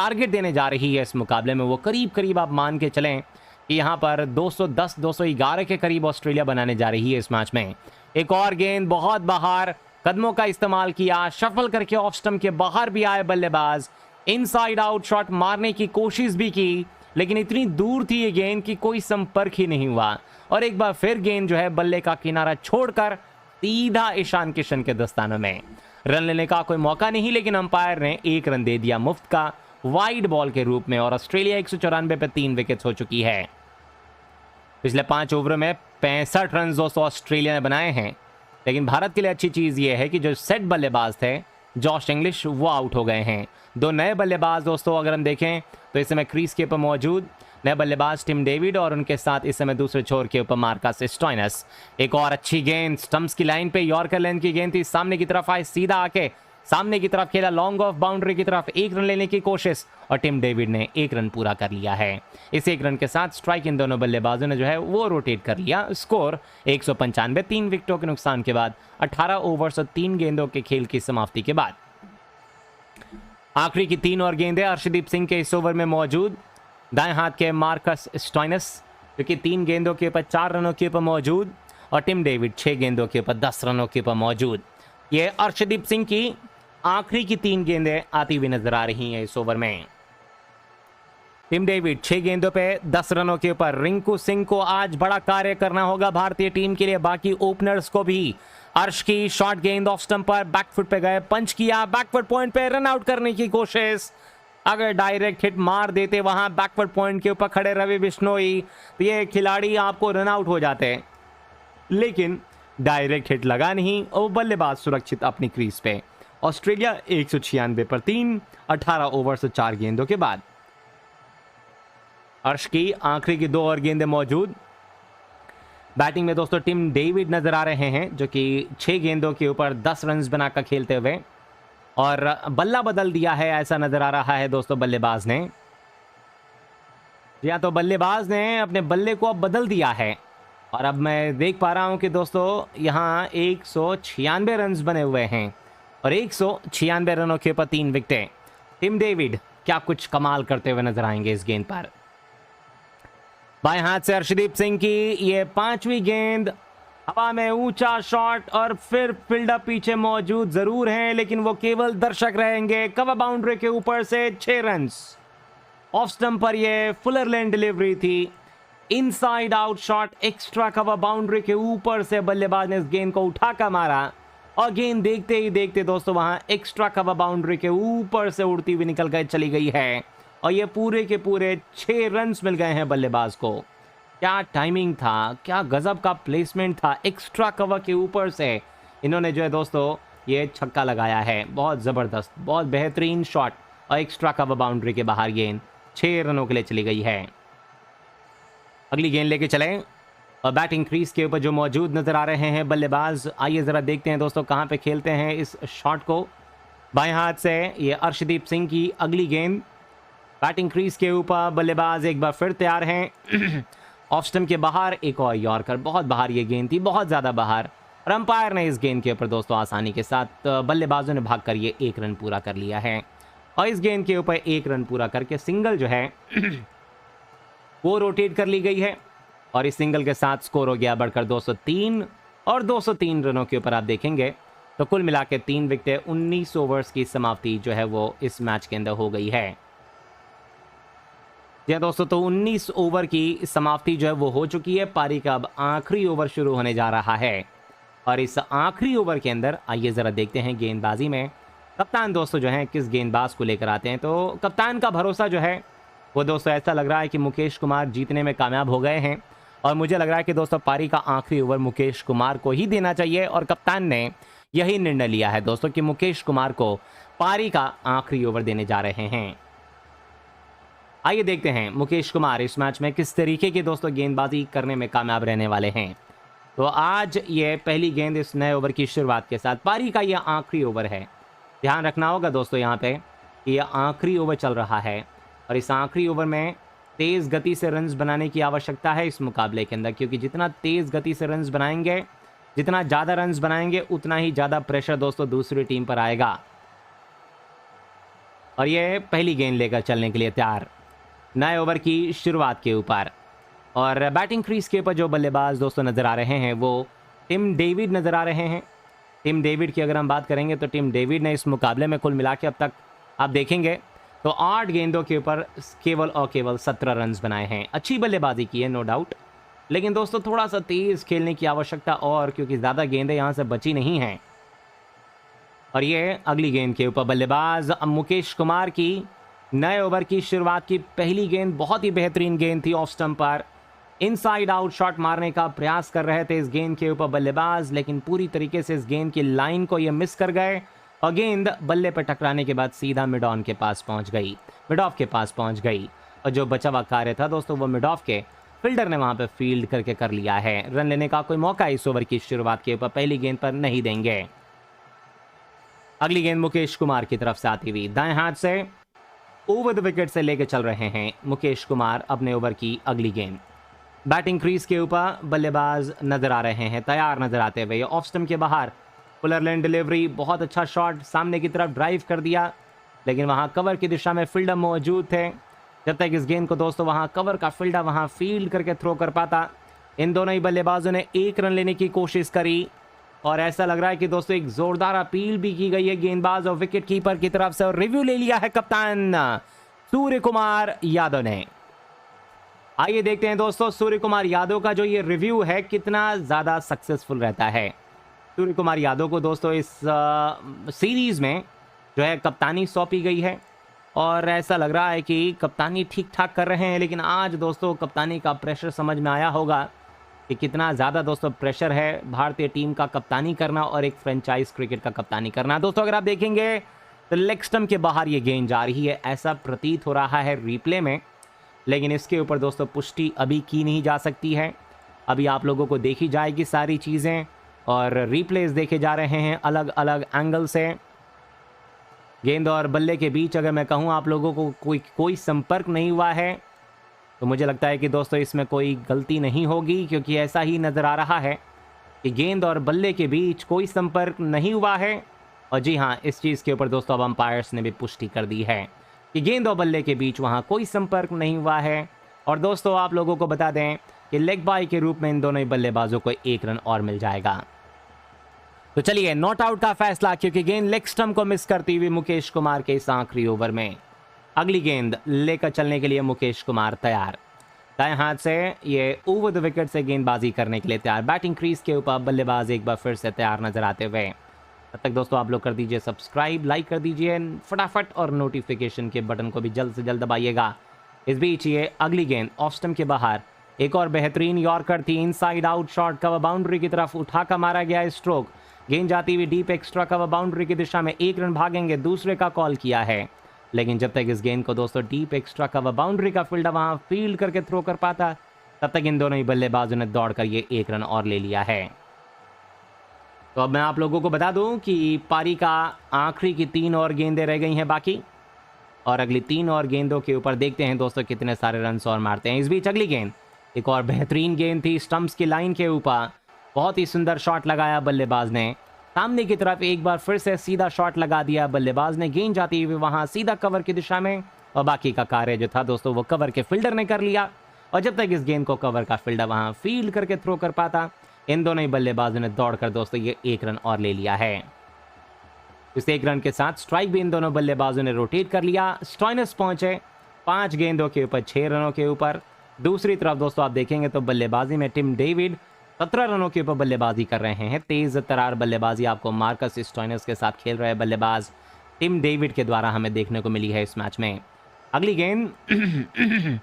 Target देने जा रही है इस मुकाबले में, वो करीब करीब आप मान के चलें कि यहाँ पर 210 211 के करीब ऑस्ट्रेलिया बनाने जा रही है इस मैच में। एक और गेंद बहुत बाहर, कदमों का इस्तेमाल किया, शफल करके ऑफ स्टंप के बाहर भी आए बल्लेबाज, इनसाइड आउट शॉट मारने की कोशिश भी की, लेकिन इतनी दूर थी ये गेंद कि कोई संपर्क ही नहीं हुआ। और एक बार फिर गेंद जो है बल्ले का किनारा छोड़कर सीधा ईशान किशन के दस्तानों में। रन लेने का कोई मौका नहीं, लेकिन अंपायर ने 1 रन दे दिया मुफ्त का वाइड बॉल के रूप में, और ऑस्ट्रेलिया 194 पे 3 विकेट्स हो चुकी है। पिछले 5 ओवरों में 65 रन दोस्तों ऑस्ट्रेलिया ने बनाए हैं, लेकिन भारत के लिए अच्छी चीज़ ये है कि जो सेट बल्लेबाज थे जॉश इंग्लिश वो आउट हो गए हैं। 2 नए बल्लेबाज दोस्तों अगर हम देखें तो इस समय क्रीज के ऊपर मौजूद नए बल्लेबाज टिम डेविड, और उनके साथ इस समय दूसरे छोर के ऊपर मार्कस स्टोइनिस। एक और अच्छी गेंद स्टंप्स की लाइन पे, यॉर्कर लेंथ की गेंद थी, सामने की तरफ आए, सीधा आके सामने की तरफ खेला, लॉन्ग ऑफ बाउंड्री की तरफ, 1 रन लेने की कोशिश, और टिम डेविड ने 1 रन पूरा कर लिया है। इस 1 रन के साथ स्ट्राइक इन दोनों बल्लेबाजों ने जो है वो रोटेट कर लिया। स्कोर 195, 3 विकेटों के नुकसान के बाद 18 ओवर्स और 3 गेंदों के खेल की समाप्ति के बाद। आखिरी की 3 और गेंदें अर्शदीप सिंह के इस ओवर में मौजूद, दाएं हाथ के मार्कस स्टोइनिस जो कि 3 गेंदों के ऊपर 4 रनों के ऊपर मौजूद, और टिम डेविड 6 गेंदों के ऊपर 10 रनों के ऊपर मौजूद। ये अर्शदीप सिंह की आखिरी की 3 गेंदें आती हुई नजर आ रही हैं इस ओवर में। टिम डेविड 6 गेंदों पे 10 रनों के ऊपर। रिंकू सिंह को आज बड़ा कार्य करना होगा भारतीय टीम के लिए, बाकी ओपनर्स को भी। अर्श की शॉर्ट गेंद ऑफ स्टंप पर बैकफुट पे गए, पंच किया, बैकफुट पॉइंट पे रन आउट करने की कोशिश। अगर डायरेक्ट हिट मार देते वहां बैकफुट पॉइंट के ऊपर खड़े रवि बिश्नोई तो ये खिलाड़ी आपको रन आउट हो जाते, लेकिन डायरेक्ट हिट लगा नहीं और बल्लेबाज सुरक्षित अपनी क्रीज पे। ऑस्ट्रेलिया 196 पर 3, 18 ओवर से 4 गेंदों के बाद। अर्श की आखिरी की 2 और गेंदें मौजूद। बैटिंग में दोस्तों टिम डेविड नजर आ रहे हैं जो कि 6 गेंदों के ऊपर 10 रन बनाकर खेलते हुए, और बल्ला बदल दिया है ऐसा नजर आ रहा है दोस्तों बल्लेबाज ने। या तो बल्लेबाज ने अपने बल्ले को अब बदल दिया है, और अब मैं देख पा रहा हूं कि दोस्तों यहां 196 रन बने हुए हैं, और 196 रनों के ऊपर 3 विकेटें। टिम डेविड क्या कुछ कमाल करते हुए नजर आएंगे इस गेंद पर। बाएं हाथ से अर्शदीप सिंह की ये 5वीं गेंद, हवा में ऊंचा शॉट, और फिर फील्डर पीछे मौजूद जरूर हैं लेकिन वो केवल दर्शक रहेंगे। कवर बाउंड्री के ऊपर से 6 रन। ऑफ स्टंप पर ये फुलर लेन डिलीवरी थी, inside out shot, extra cover boundary के ऊपर से बल्लेबाज ने इस गेंद को उठाकर मारा, और गेंद देखते ही देखते दोस्तों वहां एक्स्ट्रा कवर बाउंड्री के ऊपर से उड़ती हुई निकल कर चली गई है, और ये पूरे के पूरे 6 रन मिल गए हैं बल्लेबाज को। क्या टाइमिंग था, क्या गजब का प्लेसमेंट था, एक्स्ट्रा कवर के ऊपर से इन्होंने जो है दोस्तों ये छक्का लगाया है। बहुत ज़बरदस्त, बहुत बेहतरीन शॉट, और एक्स्ट्रा कवर बाउंड्री के बाहर गेंद 6 रनों के लिए चली गई है। अगली गेंद लेके चलें, और बैटिंग क्रीज के ऊपर जो मौजूद नजर आ रहे हैं बल्लेबाज, आइए ज़रा देखते हैं दोस्तों कहाँ पे खेलते हैं इस शॉट को। बाएं हाथ से ये अर्शदीप सिंह की अगली गेंद, बैटिंग क्रीज के ऊपर बल्लेबाज एक बार फिर तैयार हैं। ऑफ स्टंप के बाहर एक और यॉर्कर, बहुत बाहर ये गेंद थी, बहुत ज़्यादा बाहर, और अंपायर ने इस गेंद के ऊपर दोस्तों आसानी के साथ बल्लेबाजों ने भाग कर ये 1 रन पूरा कर लिया है, और इस गेंद के ऊपर 1 रन पूरा करके सिंगल जो है वो रोटेट कर ली गई है, और इस सिंगल के साथ स्कोर हो गया बढ़कर 203, और 203 रनों के ऊपर आप देखेंगे तो कुल मिला के 3 विकेटें, 19 ओवर्स की समाप्ति जो है वो इस मैच के अंदर हो गई है। जी दोस्तों, तो 19 ओवर की समाप्ति जो है वो हो चुकी है। पारी का अब आखिरी ओवर शुरू होने जा रहा है, और इस आखिरी ओवर के अंदर आइए ज़रा देखते हैं गेंदबाजी में कप्तान दोस्तों जो हैं किस गेंदबाज को लेकर आते हैं। तो कप्तान का भरोसा जो है वो दोस्तों ऐसा लग रहा है कि मुकेश कुमार जीतने में कामयाब हो गए हैं, और मुझे लग रहा है कि दोस्तों पारी का आखिरी ओवर मुकेश कुमार को ही देना चाहिए, और कप्तान ने यही निर्णय लिया है दोस्तों कि मुकेश कुमार को पारी का आखिरी ओवर देने जा रहे हैं। आइए देखते हैं मुकेश कुमार इस मैच में किस तरीके की दोस्तों गेंदबाजी करने में कामयाब रहने वाले हैं। तो आज ये पहली गेंद इस नए ओवर की शुरुआत के साथ, पारी का यह आखिरी ओवर है। ध्यान रखना होगा दोस्तों यहाँ पे कि यह आखिरी ओवर चल रहा है, और इस आखिरी ओवर में तेज़ गति से रन्स बनाने की आवश्यकता है इस मुकाबले के अंदर, क्योंकि जितना तेज़ गति से रन्स बनाएंगे, जितना ज़्यादा रन्स बनाएंगे, उतना ही ज़्यादा प्रेशर दोस्तों दूसरी टीम पर आएगा। और ये पहली गेंद लेकर चलने के लिए तैयार नए ओवर की शुरुआत के ऊपर। और बैटिंग क्रीज के ऊपर जो बल्लेबाज दोस्तों नज़र आ रहे हैं वो टिम डेविड नज़र आ रहे हैं। टिम डेविड की अगर हम बात करेंगे तो टिम डेविड ने इस मुकाबले में कुल मिला के अब तक आप देखेंगे तो 8 गेंदों के ऊपर केवल और केवल 17 रन बनाए हैं। अच्छी बल्लेबाजी की है नो डाउट, लेकिन दोस्तों थोड़ा सा तेज़ खेलने की आवश्यकता और, क्योंकि ज़्यादा गेंदें यहाँ से बची नहीं हैं। और ये अगली गेंद के ऊपर बल्लेबाज मुकेश कुमार की नए ओवर की शुरुआत की पहली गेंद बहुत ही बेहतरीन गेंद थी। ऑफ स्टंप पर इनसाइड आउट शॉट मारने का प्रयास कर रहे थे इस गेंद के ऊपर बल्लेबाज, लेकिन पूरी तरीके से इस गेंद की लाइन को ये मिस कर गए और गेंद बल्ले पर टकराने के बाद सीधा मिड ऑन के पास पहुंच गई, मिड ऑफ के पास पहुंच गई। और जो बचा हुआ कार्य था दोस्तों वो मिड ऑफ के फील्डर ने वहां पे फील्ड करके कर लिया है। रन लेने का कोई मौका इस ओवर की शुरुआत के ऊपर पहली गेंद पर नहीं देंगे। अगली गेंद मुकेश कुमार की तरफ से आती हुई दाएं हाथ से ओवर द विकेट से लेकर चल रहे हैं मुकेश कुमार अपने ओवर की अगली गेंद। बैटिंग क्रीज के ऊपर बल्लेबाज नजर आ रहे हैं, तैयार नजर आते हुए। ऑफ स्टंप के बाहर पुलर लेन डिलीवरी, बहुत अच्छा शॉट सामने की तरफ ड्राइव कर दिया, लेकिन वहां कवर की दिशा में फील्डर मौजूद थे। जब तक इस गेंद को दोस्तों वहां कवर का फील्डर वहां फील्ड करके थ्रो कर पाता, इन दोनों ही बल्लेबाजों ने 1 रन लेने की कोशिश करी। और ऐसा लग रहा है कि दोस्तों एक जोरदार अपील भी की गई है गेंदबाज और विकेट कीपर की तरफ से, और रिव्यू ले लिया है कप्तान सूर्य कुमार यादव ने। आइए देखते हैं दोस्तों सूर्य कुमार यादव का जो ये रिव्यू है कितना ज़्यादा सक्सेसफुल रहता है। सूर्य कुमार यादव को दोस्तों इस सीरीज़ में जो है कप्तानी सौंपी गई है और ऐसा लग रहा है कि कप्तानी ठीक ठाक कर रहे हैं, लेकिन आज दोस्तों कप्तानी का प्रेशर समझ में आया होगा कि कितना ज़्यादा दोस्तों प्रेशर है भारतीय टीम का कप्तानी करना और एक फ्रेंचाइज क्रिकेट का कप्तानी करना। दोस्तों अगर आप देखेंगे तो लेग स्टंप के बाहर ये गेंद जा रही है, ऐसा प्रतीत हो रहा है रिप्ले में, लेकिन इसके ऊपर दोस्तों पुष्टि अभी की नहीं जा सकती है। अभी आप लोगों को देखी जाएगी सारी चीज़ें और रिप्लेस देखे जा रहे हैं अलग अलग एंगल से। गेंद और बल्ले के बीच अगर मैं कहूँ आप लोगों को कोई संपर्क नहीं हुआ है तो मुझे लगता है कि दोस्तों इसमें कोई गलती नहीं होगी, क्योंकि ऐसा ही नज़र आ रहा है कि गेंद और बल्ले के बीच कोई संपर्क नहीं हुआ है। और जी हाँ, इस चीज़ के ऊपर दोस्तों अब अंपायर्स ने भी पुष्टि कर दी है कि गेंद और बल्ले के बीच वहाँ कोई संपर्क नहीं हुआ है। और दोस्तों आप लोगों को बता दें कि लेग बाय के रूप में इन दोनों ही बल्लेबाजों को 1 रन और मिल जाएगा। तो चलिए नॉट आउट का फैसला, क्योंकि गेंद लेग स्टंप को मिस करती हुई मुकेश कुमार के इस आखिरी ओवर में। अगली गेंद लेकर चलने के लिए मुकेश कुमार तैयार, दाएं हाथ से ये ओवर द विकेट से गेंदबाजी करने के लिए तैयार। बैटिंग क्रीज के ऊपर बल्लेबाज एक बार फिर से तैयार नजर आते हुए। तब तक दोस्तों आप लोग कर दीजिए सब्सक्राइब, लाइक कर दीजिए फटाफट और नोटिफिकेशन के बटन को भी जल्द से जल्द दबाइएगा। इस बीच ये अगली गेंद ऑफ स्टंप के बाहर एक और बेहतरीन यॉर्कर थी, inside out shot cover boundary की तरफ उठाकर मारा गया स्ट्रोक। गेंद जाती हुई डीप एक्स्ट्रा कवर बाउंड्री की दिशा में, 1 रन भागेंगे, दूसरे का कॉल किया है, लेकिन जब तक इस गेंद को दोस्तों डीप एक्स्ट्रा कवर बाउंड्री का फील्डर वहां फील्ड करके थ्रो कर पाता, तब तक इन दोनों ही बल्लेबाजों ने दौड़कर ये 1 रन और ले लिया है। तो अब मैं आप लोगों को बता दूं कि पारी का आखिरी की 3 और गेंदें रह गई हैं बाकी, और अगली 3 और गेंदों के ऊपर देखते हैं दोस्तों कितने सारे रन और मारते हैं। इस बीच अगली गेंद एक और बेहतरीन गेंद थी, स्टंप्स की लाइन के ऊपर बहुत ही सुंदर शॉट लगाया बल्लेबाज ने, सामने की तरफ एक बार फिर से सीधा शॉट लगा दिया बल्लेबाज ने। गेंद जाती हुई वहां सीधा कवर की दिशा में, और बाकी का कार्य जो था दोस्तों वो कवर के फील्डर ने कर लिया। और जब तक इस गेंद को कवर का फील्डर वहां फील्ड करके थ्रो कर पाता, इन दोनों ही बल्लेबाजों ने दौड़कर दोस्तों ये 1 रन और ले लिया है। इस 1 रन के साथ स्ट्राइक भी इन दोनों बल्लेबाजों ने रोटेट कर लिया। स्टॉइनस पहुंचे 5 गेंदों के ऊपर 6 रनों के ऊपर। दूसरी तरफ दोस्तों आप देखेंगे तो बल्लेबाजी में टिम डेविड 17 रनों के ऊपर बल्लेबाजी कर रहे हैं। तेज तरार बल्लेबाजी आपको मार्कस स्टॉइनस के साथ खेल रहे बल्लेबाज टिम डेविड के द्वारा हमें देखने को मिली है इस मैच में। अगली गेंद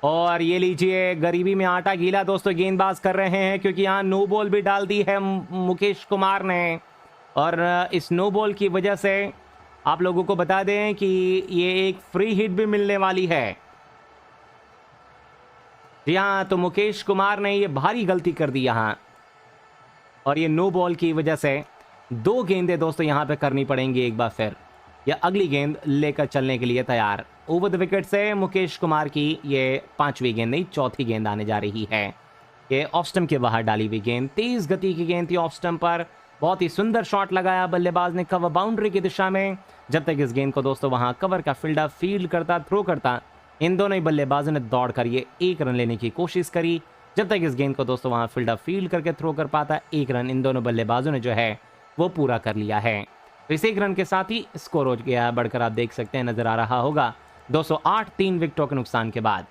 और ये लीजिए गरीबी में आटा गीला दोस्तों गेंदबाज कर रहे हैं, क्योंकि यहाँ नो बॉल भी डाल दी है मुकेश कुमार ने, और इस नो बॉल की वजह से आप लोगों को बता दें कि ये एक फ्री हिट भी मिलने वाली है। जी हाँ, तो मुकेश कुमार ने ये भारी गलती कर दी यहाँ, और ये नो बॉल की वजह से 2 गेंदें दोस्तों यहाँ पे करनी पड़ेंगी एक बार फिर। या अगली गेंद लेकर चलने के लिए तैयार, ओवर द विकेट से मुकेश कुमार की ये 5वीं गेंद नहीं 4थी गेंद आने जा रही है। ये ऑफ स्टंप के बाहर डाली हुई गेंद, तेज गति की गेंद थी ऑफ स्टंप पर, बहुत ही सुंदर शॉट लगाया बल्लेबाज ने कवर बाउंड्री की दिशा में। जब तक इस गेंद को दोस्तों वहां कवर का फील्ड करता, थ्रो करता, इन दोनों ही बल्लेबाजों ने दौड़ कर ये 1 रन लेने की कोशिश करी। जब तक इस गेंद को दोस्तों वहां फील्ड करके थ्रो कर पाता, 1 रन इन दोनों बल्लेबाजों ने जो है वो पूरा कर लिया है। तो इस 1 रन के साथ ही स्कोर हो गया है बढ़कर, आप देख सकते हैं, नजर आ रहा होगा 208, 3 विकेटों के नुकसान के बाद।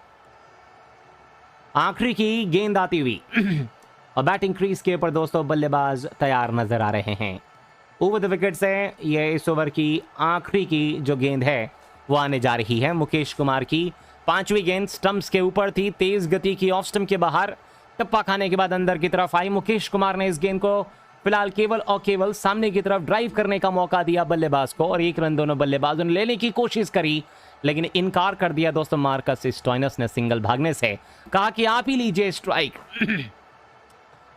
आखिरी की गेंद आती हुई और बैटिंग क्रीज के ऊपर दोस्तों बल्लेबाज तैयार नजर आ रहे हैं। ओवर द विकेट से ये इस ओवर की आखिरी की जो गेंद है वो आने जा रही है मुकेश कुमार की। 5वीं गेंद स्टंप्स के ऊपर थी, तेज गति की ऑफ स्टंप के बाहर, टप्पा खाने के बाद अंदर की तरफ आई। मुकेश कुमार ने इस गेंद को फिलहाल केवल और केवल सामने की तरफ ड्राइव करने का मौका दिया बल्लेबाज को और 1 रन दोनों बल्लेबाजों ने लेने की कोशिश करी, लेकिन इनकार कर दिया दोस्तों मार्कस स्टोइनिस ने सिंगल भागने से। कहा कि आप ही लीजिए स्ट्राइक।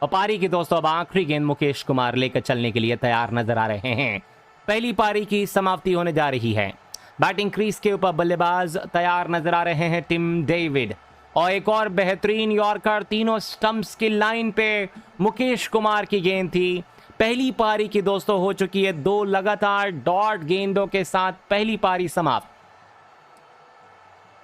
और पारी की दोस्तों अब आखिरी गेंद मुकेश कुमार लेकर चलने के लिए तैयार नजर आ रहे हैं। पहली पारी की समाप्ति होने जा रही है। बैटिंग क्रीज के ऊपर बल्लेबाज तैयार नजर आ रहे हैं टिम डेविड, और एक और बेहतरीन यॉर्कर, तीनों स्टंप्स की लाइन पे मुकेश कुमार की गेंद थी। पहली पारी की दोस्तों हो चुकी है 2 लगातार डॉट गेंदों के साथ पहली पारी समाप्त।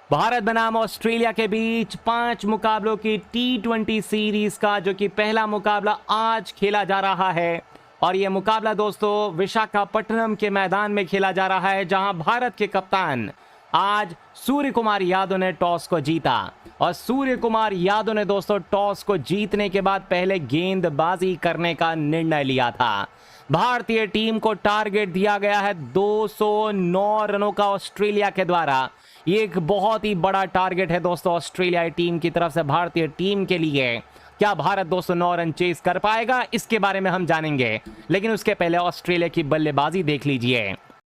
भारत बनाम ऑस्ट्रेलिया के बीच 5 मुकाबलों की T20 सीरीज का जो कि पहला मुकाबला आज खेला जा रहा है, और यह मुकाबला दोस्तों विशाखापट्टनम के मैदान में खेला जा रहा है, जहां भारत के कप्तान आज सूर्य कुमार यादव ने टॉस को जीता। और सूर्य कुमार यादव ने दोस्तों टॉस को जीतने के बाद पहले गेंदबाजी करने का निर्णय लिया था। भारतीय टीम को टारगेट दिया गया है 209 रनों का ऑस्ट्रेलिया के द्वारा। ये एक बहुत ही बड़ा टारगेट है दोस्तों ऑस्ट्रेलियाई टीम की तरफ से भारतीय टीम के लिए। क्या भारत 209 रन चेस कर पाएगा, इसके बारे में हम जानेंगे, लेकिन उसके पहले ऑस्ट्रेलिया की बल्लेबाजी देख लीजिए।